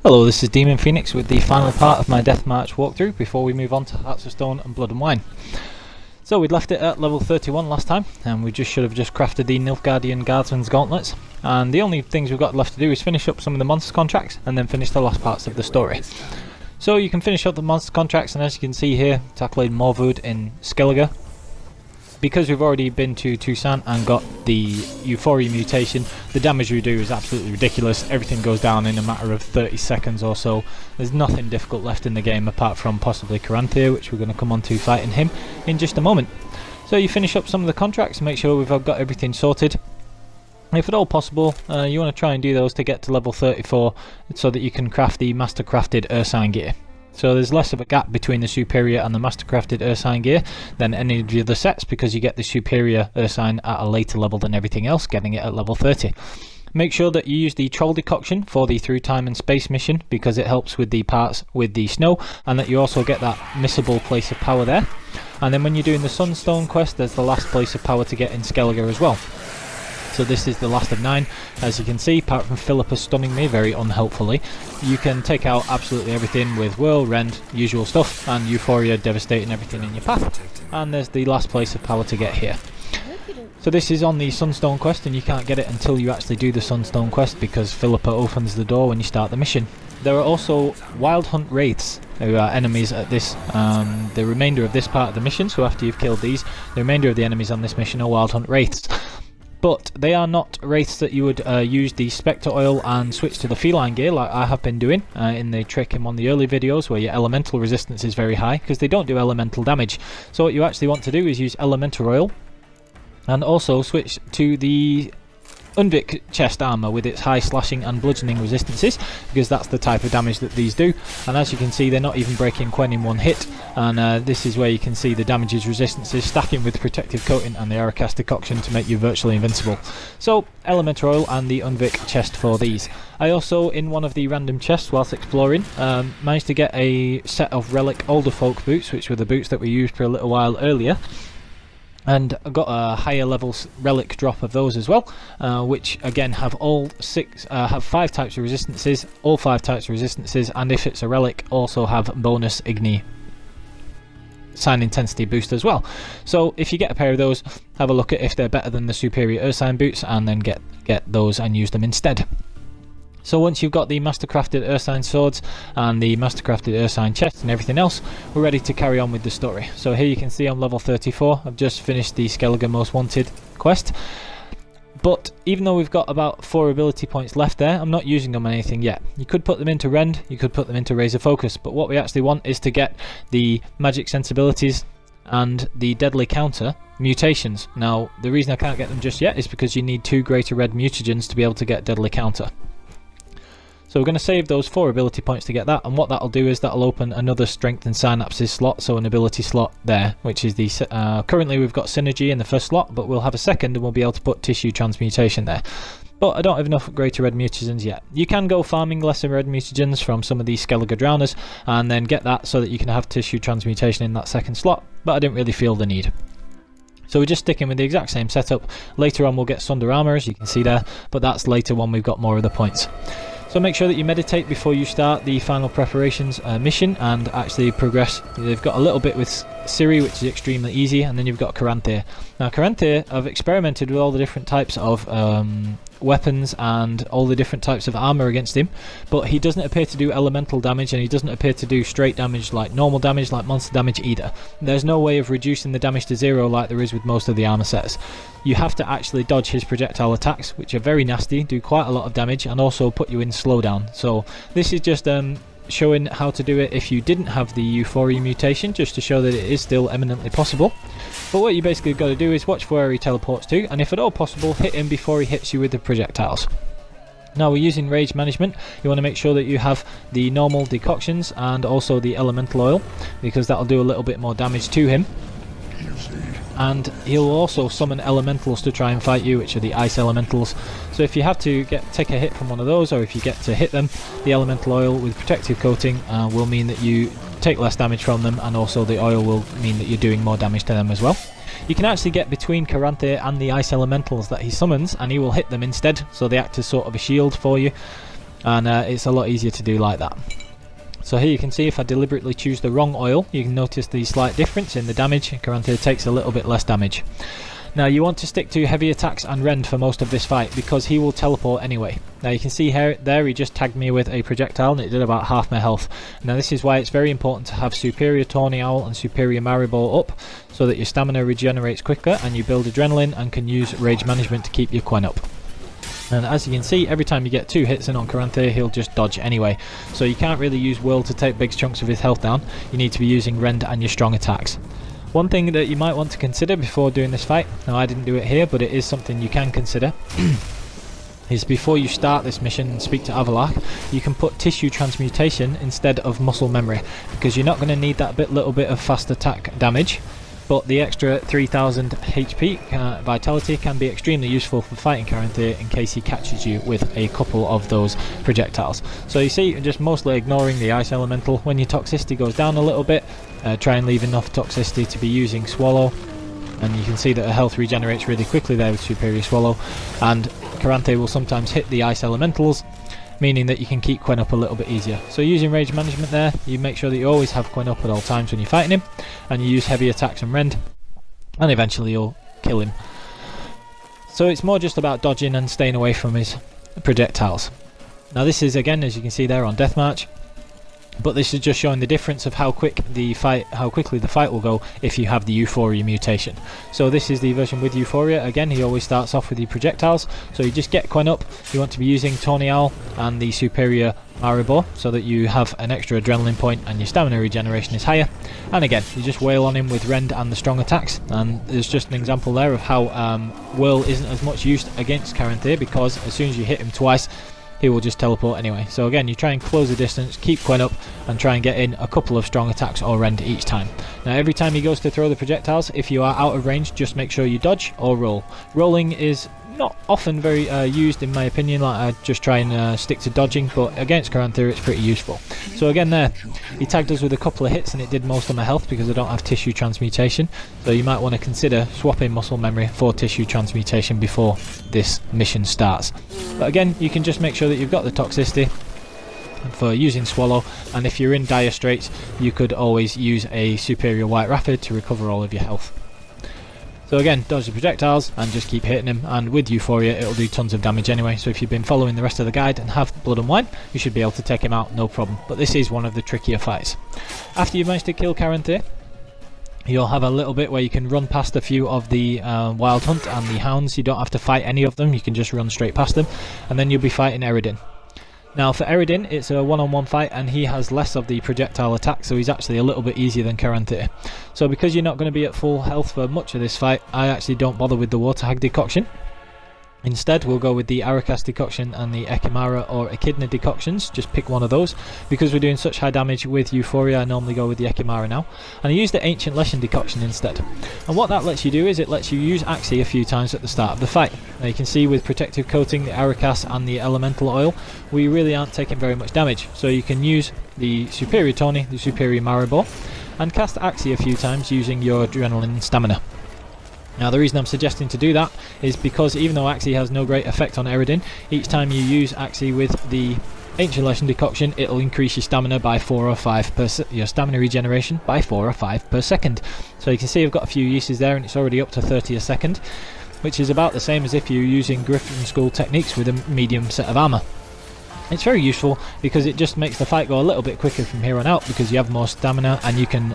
Hello, this is Demon Phoenix with the final part of my Death March walkthrough before we move on to Hearts of Stone and Blood and Wine. So we'd left it at level 31 last time, and we should have just crafted the Nilfgaardian Guardsman's Gauntlets, and the only things we've got left to do is finish up some of the monster contracts and then finish the last parts of the story. So you can finish up the monster contracts, and as you can see here, tackling Morwood in Skellige. Because we've already been to Toussaint and got the Euphoria mutation, the damage we do is absolutely ridiculous. Everything goes down in a matter of 30 seconds or so. There's nothing difficult left in the game apart from possibly Caranthir, which we're going to come on to fighting him in just a moment. So you finish up some of the contracts, make sure we've got everything sorted. If at all possible, you want to try and do those to get to level 34 so that you can craft the Mastercrafted Ursine gear. So there's less of a gap between the Superior and the Mastercrafted Ursine gear than any of the other sets, because you get the Superior Ursine at a later level than everything else, getting it at level 30. Make sure that you use the Troll Decoction for the Through Time and Space mission, because it helps with the parts with the snow, and that you also get that missable place of power there. And then when you're doing the Sunstone quest, there's the last place of power to get in Skellige as well. So this is the last of 9. As you can see, apart from Philippa stunning me very unhelpfully, you can take out absolutely everything with Whirl, Rend, usual stuff, and Euphoria devastating everything in your path. And there's the last place of power to get here. So this is on the Sunstone quest, and you can't get it until you actually do the Sunstone quest, because Philippa opens the door when you start the mission. There are also Wild Hunt Wraiths, who are enemies at this, the remainder of this part of the mission. So after you've killed these, the remainder of the enemies on this mission are Wild Hunt Wraiths. But they are not wraiths that you would use the Spectre Oil and switch to the Feline gear like I have been doing in the trick in one of the early videos, where your elemental resistance is very high, because they don't do elemental damage. So what you actually want to do is use Elemental Oil and also switch to the Unvik chest armor with its high slashing and bludgeoning resistances, because that's the type of damage that these do. And as you can see, they're not even breaking Quen in one hit, and this is where you can see the damages resistances stacking with protective coating and the Aracast decoction to make you virtually invincible. So Elemental Oil and the Unvik chest for these. I also, in one of the random chests whilst exploring, managed to get a set of relic older folk boots, which were the boots that we used for a little while earlier. And I got a higher level relic drop of those as well, which again have have 5 types of resistances, all 5 types of resistances, and if it's a relic, also have bonus Igni sign intensity boost as well. So if you get a pair of those, have a look at if they're better than the Superior Ursine boots, and then get those and use them instead. So once you've got the Mastercrafted Ursine swords and the Mastercrafted Ursine chest and everything else, we're ready to carry on with the story. So here you can see I'm level 34. I've just finished the Skellige Most Wanted quest. But even though we've got about 4 ability points left there, I'm not using them on anything yet. You could put them into Rend, you could put them into Razor Focus, but what we actually want is to get the Magic Sensibilities and the Deadly Counter mutations. Now, the reason I can't get them just yet is because you need 2 Greater Red Mutagens to be able to get Deadly Counter. So we're going to save those 4 ability points to get that, and what that'll do is that'll open another Strength and Synapses slot, so an ability slot there, which is the currently we've got Synergy in the first slot, but we'll have a second and we'll be able to put Tissue Transmutation there. But I don't have enough Greater Red Mutagens yet. You can go farming Lesser Red Mutagens from some of these Skellige Drowners and then get that so that you can have Tissue Transmutation in that second slot, but I didn't really feel the need. So we're just sticking with the exact same setup. Later on we'll get Sunder Armor, as you can see there, but that's later when we've got more of the points. So make sure that you meditate before you start the final preparations mission and actually progress. They've got a little bit with Ciri, which is extremely easy, and then you've got Caranthir. Now Caranthir, I've experimented with all the different types of weapons and all the different types of armor against him, but he doesn't appear to do elemental damage, and he doesn't appear to do straight damage like normal damage, like monster damage either. There's no way of reducing the damage to 0 like there is with most of the armor sets. You have to actually dodge his projectile attacks, which are very nasty, do quite a lot of damage, and also put you in slowdown. So this is just showing how to do it if you didn't have the Euphoria mutation, just to show that it is still eminently possible. But what you basically got to do is watch for where he teleports to, and if at all possible, hit him before he hits you with the projectiles. Now we're using Rage Management. You want to make sure that you have the normal decoctions and also the Elemental Oil, because that'll do a little bit more damage to him. And he'll also summon elementals to try and fight you, which are the ice elementals. So if you have to take a hit from one of those, or if you get to hit them, the Elemental Oil with protective coating will mean that you take less damage from them, and also the oil will mean that you're doing more damage to them as well. You can actually get between Caranthir and the ice elementals that he summons, and he will hit them instead, so they act as sort of a shield for you. and it's a lot easier to do like that. So here you can see if I deliberately choose the wrong oil, you can notice the slight difference in the damage. Caranthir takes a little bit less damage. Now you want to stick to heavy attacks and rend for most of this fight because he will teleport anyway. Now you can see here, there he just tagged me with a projectile and it did about half my health. Now this is why it's very important to have superior Tawny Owl and superior Maribor up, so that your stamina regenerates quicker and you build adrenaline and can use rage management to keep your Quen up. And as you can see, every time you get 2 hits in on Caranthir, he'll just dodge anyway. So you can't really use Will to take big chunks of his health down. You need to be using rend and your strong attacks. One thing that you might want to consider before doing this fight, now I didn't do it here, but it is something you can consider, is before you start this mission and speak to Avalark, you can put tissue transmutation instead of muscle memory, because you're not going to need that little bit of fast attack damage, but the extra 3000 HP vitality can be extremely useful for fighting Caranthir in case he catches you with a couple of those projectiles. So you see, just mostly ignoring the ice elemental. When your toxicity goes down a little bit, try and leave enough toxicity to be using Swallow, and you can see that her health regenerates really quickly there with superior Swallow, and Caranthir will sometimes hit the ice elementals, meaning that you can keep Quen up a little bit easier. So using rage management there, you make sure that you always have Quen up at all times when you're fighting him, and you use heavy attacks and rend, and eventually you'll kill him. So it's more just about dodging and staying away from his projectiles. Now this is, again, as you can see there, on Deathmarch, but this is just showing the difference of how quickly the fight will go if you have the Euphoria mutation. So this is the version with Euphoria. Again, he always starts off with the projectiles, so you just get Quen up. You want to be using Tawny Owl and the superior Maribor so that you have an extra adrenaline point and your stamina regeneration is higher. And again, you just wail on him with rend and the strong attacks, and there's just an example there of how Whirl isn't as much used against Caranthir, because as soon as you hit him twice, he will just teleport anyway. So again, you try and close the distance, keep Quen up, and try and get in a couple of strong attacks or rend each time. Now every time he goes to throw the projectiles, if you are out of range, just make sure you dodge or roll. Rolling is not often very used in my opinion, like I just try and stick to dodging, but against Caranthir it's pretty useful. So again there, he tagged us with a couple of hits and it did most of my health because I don't have tissue transmutation, so you might want to consider swapping muscle memory for tissue transmutation before this mission starts. But again, you can just make sure that you've got the toxicity for using Swallow, and if you're in dire straits you could always use a superior White Rapid to recover all of your health. So again, dodge the projectiles and just keep hitting him, and with Euphoria it'll do tons of damage anyway, so if you've been following the rest of the guide and have Blood and Wine, you should be able to take him out no problem, but this is one of the trickier fights. After you've managed to kill Caranthir, you'll have a little bit where you can run past a few of the Wild Hunt and the Hounds. You don't have to fight any of them, you can just run straight past them, and then you'll be fighting Eredin. Now for Eredin, it's a one-on-one fight and he has less of the projectile attack, so he's actually a little bit easier than Caranthir. So because you're not going to be at full health for much of this fight, I actually don't bother with the Water Hag decoction. Instead, we'll go with the Arakas decoction and the Ekimara or Echidna decoctions. Just pick one of those. Because we're doing such high damage with Euphoria, I normally go with the Ekimara now. And I use the Ancient Leshen decoction instead. And what that lets you do is it lets you use Axii a few times at the start of the fight. Now you can see with protective coating, the Arakas and the elemental oil, we really aren't taking very much damage. So you can use the superior Tawny, the superior Maribor, and cast Axii a few times using your adrenaline stamina. Now the reason I'm suggesting to do that is because even though Axii has no great effect on Eredin, each time you use Axii with the Ancient Leshen decoction, it'll increase your stamina by 4 or 5 per your stamina regeneration by 4 or 5 per second. So you can see I've got a few uses there and it's already up to 30 a second, which is about the same as if you're using Griffin Skull techniques with a medium set of armour. It's very useful because it just makes the fight go a little bit quicker from here on out because you have more stamina and you can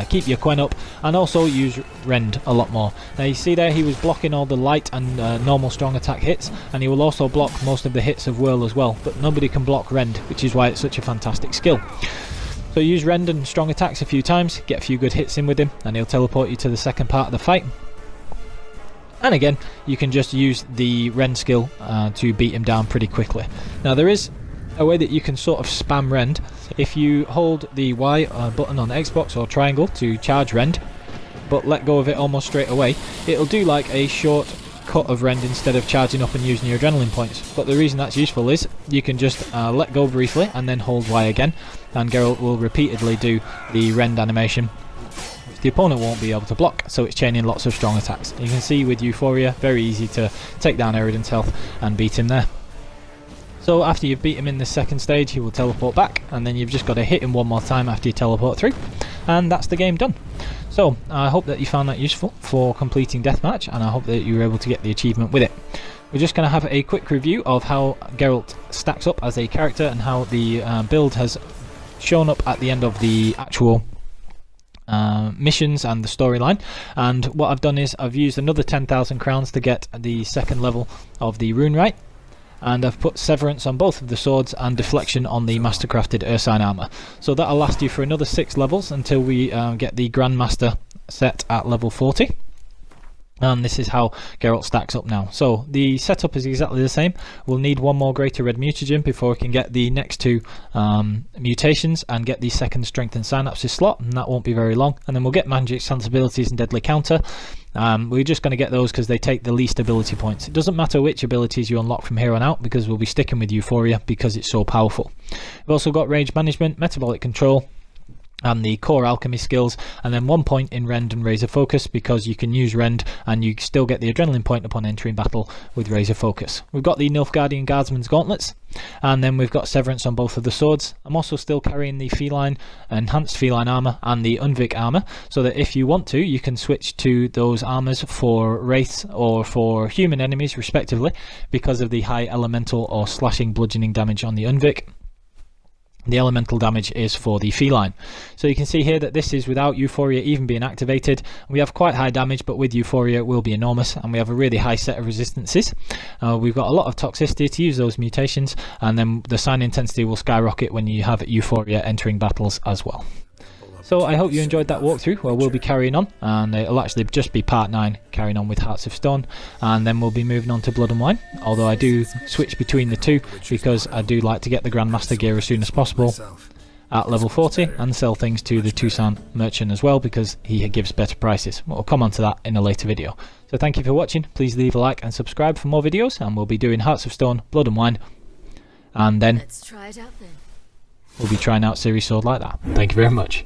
keep your Quen up and also use rend a lot more. Now you see there he was blocking all the light and normal strong attack hits, and he will also block most of the hits of Whirl as well, but nobody can block rend, which is why it's such a fantastic skill. So use rend and strong attacks a few times, get a few good hits in with him, and he'll teleport you to the second part of the fight. And again, you can just use the rend skill to beat him down pretty quickly. Now there is a way that you can sort of spam rend. If you hold the Y button on Xbox or triangle to charge rend, but let go of it almost straight away, it'll do like a short cut of rend instead of charging up and using your adrenaline points. But the reason that's useful is you can just let go briefly and then hold Y again, and Geralt will repeatedly do the rend animation. The opponent won't be able to block, so it's chaining lots of strong attacks. You can see with Euphoria, very easy to take down Eredin's health and beat him there. So after you've beat him in the second stage, he will teleport back, and then you've just got to hit him one more time after you teleport through, and that's the game done. So I hope that you found that useful for completing Deathmatch, and I hope that you were able to get the achievement with it. We're just going to have a quick review of how Geralt stacks up as a character and how the build has shown up at the end of the actual missions and the storyline. And what I've done is I've used another 10,000 crowns to get the second level of the rune right, and I've put severance on both of the swords and deflection on the Mastercrafted Ursine armor. So that'll last you for another 6 levels until we get the Grandmaster set at level 40. And this is how Geralt stacks up now. So the setup is exactly the same. We'll need one more Greater Red Mutagen before we can get the next 2 mutations and get the second Strength and Synapses slot, and that won't be very long. And then we'll get Magic Sensibilities and Deadly Counter. We're just going to get those because they take the least ability points. It doesn't matter which abilities you unlock from here on out, because we'll be sticking with Euphoria because it's so powerful. We've also got Rage Management, Metabolic Control, and the core alchemy skills, and then 1 point in Rend and Razor Focus, because you can use Rend and you still get the adrenaline point upon entering battle with Razor Focus. We've got the Nilfgaardian Guardsman's Gauntlets, and then we've got severance on both of the swords. I'm also still carrying the feline, enhanced feline armor and the Unvik armor, so that if you want to, you can switch to those armors for wraiths or for human enemies respectively, because of the high elemental or slashing bludgeoning damage on the Unvik. The elemental damage is for the feline. So you can see here that this is without Euphoria even being activated. We have quite high damage, but with Euphoria it will be enormous, and we have a really high set of resistances. We've got a lot of toxicity to use those mutations, and then the sign intensity will skyrocket when you have Euphoria entering battles as well. So I hope you enjoyed that walkthrough, where we'll be carrying on, and it'll actually just be part 9 carrying on with Hearts of Stone, and then we'll be moving on to Blood and Wine, although I do switch between the two because I do like to get the Grandmaster gear as soon as possible at level 40 and sell things to the Toussaint merchant as well, because he gives better prices. We'll come on to that in a later video. So thank you for watching. Please leave a like and subscribe for more videos, and we'll be doing Hearts of Stone, Blood and Wine, and then Let's try it out then. we'll be trying out Series Sword like that. Thank you very much.